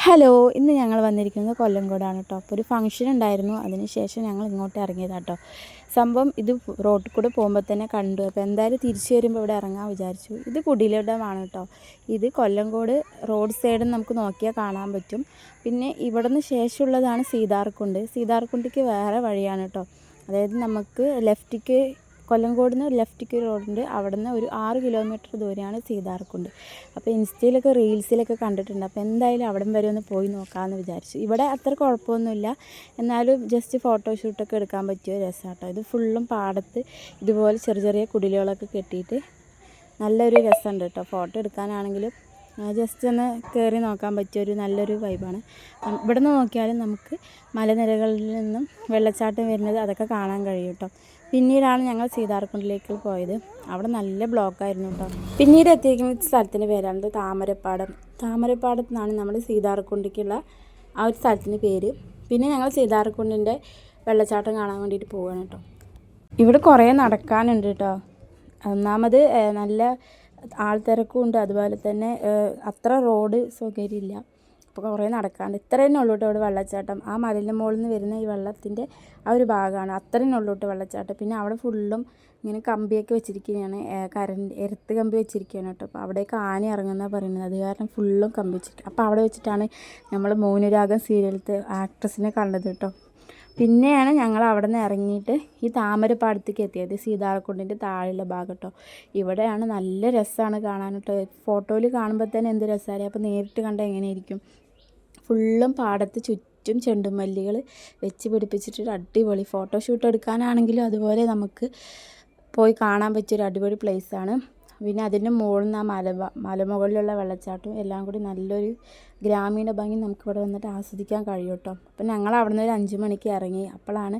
Hello, ഇന്ന് ഞങ്ങൾ വന്നിരിക്കുന്നത് കൊല്ലംകോടാണ് കേട്ടോ. അപ്പോൾ ഒരു ഫംഗ്ഷൻ ഉണ്ടായിരുന്നു, അതിനുശേഷം ഞങ്ങൾ ഇങ്ങോട്ട് ഇറങ്ങിയതാണ് കേട്ടോ. സംഭവം ഇത് റോഡിൽ കൂടെ പോകുമ്പോൾ തന്നെ കണ്ടു. അപ്പോൾ എന്തായാലും തിരിച്ചു വരുമ്പോൾ ഇവിടെ ഇറങ്ങാൻ വിചാരിച്ചു. ഇത് കുടിലിടമാണ് കേട്ടോ. ഇത് കൊല്ലംകോട് റോഡ് സൈഡിൽ നമുക്ക് നോക്കിയാൽ കാണാൻ പറ്റും. പിന്നെ ഇവിടെ നിന്ന് ശേഷമുള്ളതാണ് സീതാർകുണ്ട്. സീതാർകുണ്ടിക്ക് വേറെ വഴിയാണ് കേട്ടോ. അതായത് നമുക്ക് ലെഫ്റ്റിക്ക് കൊല്ലംകോട് നിന്ന് ലെഫ്റ്റിക്ക് റോഡുണ്ട്. അവിടെ നിന്ന് ഒരു 6 കിലോമീറ്റർ ദൂരെയാണ് സീതാർകുണ്ട്. അപ്പോൾ ഇൻസ്റ്റയിലൊക്കെ റീൽസിലൊക്കെ കണ്ടിട്ടുണ്ട്. അപ്പോൾ എന്തായാലും അവിടം വരെ ഒന്ന് പോയി നോക്കാമെന്ന് വിചാരിച്ചു. ഇവിടെ അത്ര കുഴപ്പമൊന്നുമില്ല, എന്നാലും ജസ്റ്റ് ഫോട്ടോഷൂട്ടൊക്കെ എടുക്കാൻ പറ്റിയ രസമാട്ടോ. ഇത് ഫുള്ളും പാടത്ത് ഇതുപോലെ ചെറിയ ചെറിയ കുടിലുകളൊക്കെ കെട്ടിയിട്ട് നല്ലൊരു രസമുണ്ട് കേട്ടോ. ഫോട്ടോ എടുക്കാനാണെങ്കിലും ജസ്റ്റ് ഒന്ന് കയറി നോക്കാൻ പറ്റിയൊരു നല്ലൊരു വൈബാണ്. ഇവിടെ നിന്ന് നോക്കിയാലും നമുക്ക് മലനിരകളിൽ നിന്നും വെള്ളച്ചാട്ടം വരുന്നത് അതൊക്കെ കാണാൻ കഴിയും കേട്ടോ. പിന്നീടാണ് ഞങ്ങൾ സീതാർകുണ്ടിലേക്ക് പോയത്. അവിടെ നല്ല ബ്ലോക്കായിരുന്നു കേട്ടോ. പിന്നീട് എത്തിയിരിക്കുന്ന സ്ഥലത്തിൻ്റെ പേരാണ് താമരപ്പാടം. താമരപ്പാടത്തു നിന്നാണ് നമ്മൾ സീതാർകുണ്ടിക്കുള്ള ആ ഒരു സ്ഥലത്തിൻ്റെ പേര്. പിന്നെ ഞങ്ങൾ സീതാർകുണ്ടിൻ്റെ വെള്ളച്ചാട്ടം കാണാൻ വേണ്ടിയിട്ട് പോവുകയാണ് കേട്ടോ. ഇവിടെ കുറേ നടക്കാനുണ്ട് കേട്ടോ. ഒന്നാമത് നല്ല ആൾത്തിരക്കും ഉണ്ട്, അതുപോലെ തന്നെ അത്ര റോഡ് സൗകര്യമില്ല. അപ്പോൾ കുറേ നടക്കാണ്ട്. ഇത്ര തന്നെ ഉള്ളൂ കേട്ടോ ഇവിടെ വെള്ളച്ചാട്ടം. ആ മലയിലെ മുകളിൽ നിന്ന് വരുന്ന ഈ വെള്ളത്തിൻ്റെ ആ ഒരു ഭാഗമാണ്. അത്ര തന്നെ ഉള്ളൂ കേട്ടോ വെള്ളച്ചാട്ടം. പിന്നെ അവിടെ ഫുള്ളും ഇങ്ങനെ കമ്പിയൊക്കെ വെച്ചിരിക്കുകയാണ്, എർത്ത് കമ്പി വെച്ചിരിക്കുകയാണ് കേട്ടോ. അപ്പോൾ അവിടേക്ക് ആന ഇറങ്ങുന്നതാണ് പറയുന്നത്. അത് കാരണം ഫുള്ളും കമ്പി വെച്ചിരിക്കുക. അപ്പോൾ അവിടെ വെച്ചിട്ടാണ് നമ്മൾ മൗനരാഗം സീരിയലത്തെ ആക്ട്രസിനെ കണ്ടത് കേട്ടോ. പിന്നെയാണ് ഞങ്ങൾ അവിടെ നിന്ന് ഇറങ്ങിയിട്ട് ഈ താമരപ്പാടത്തേക്ക് എത്തിയത്. സീതാർകുണ്ടിൻ്റെ താഴെയുള്ള ഭാഗം കേട്ടോ. ഇവിടെയാണ് നല്ല രസമാണ് കാണാൻ കേട്ടോ. ഫോട്ടോയിൽ കാണുമ്പോൾ തന്നെ എന്ത് രസമാണ്. അപ്പോൾ നേരിട്ട് കണ്ടാൽ എങ്ങനെയായിരിക്കും. ഫുള്ളും പാടത്ത് ചുറ്റും ചെണ്ടുമല്ലികൾ വെച്ച് പിടിപ്പിച്ചിട്ടൊരു അടിപൊളി ഫോട്ടോഷൂട്ട് എടുക്കാനാണെങ്കിലും അതുപോലെ നമുക്ക് പോയി കാണാൻ പറ്റിയൊരു അടിപൊളി പ്ലേസാണ്. പിന്നെ അതിൻ്റെ മുകളിൽ നിന്ന് ആ മലമുകളിലുള്ള വെള്ളച്ചാട്ടവും എല്ലാം കൂടി നല്ലൊരു ഗ്രാമീണ ഭംഗി നമുക്കിവിടെ വന്നിട്ട് ആസ്വദിക്കാൻ കഴിയും കേട്ടോ. അപ്പം ഞങ്ങൾ അവിടെ നിന്ന് ഒരു 5 മണിക്ക് ഇറങ്ങി. അപ്പോഴാണ്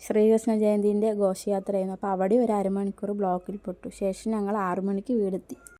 ശ്രീകൃഷ്ണ ജയന്തിൻ്റെ ഘോഷയാത്രയായിരുന്നു. അപ്പോൾ അവിടെ ഒരു അരമണിക്കൂർ ബ്ലോക്കിൽ പെട്ടു. ശേഷം ഞങ്ങൾ 6 മണിക്ക് വീടെത്തി.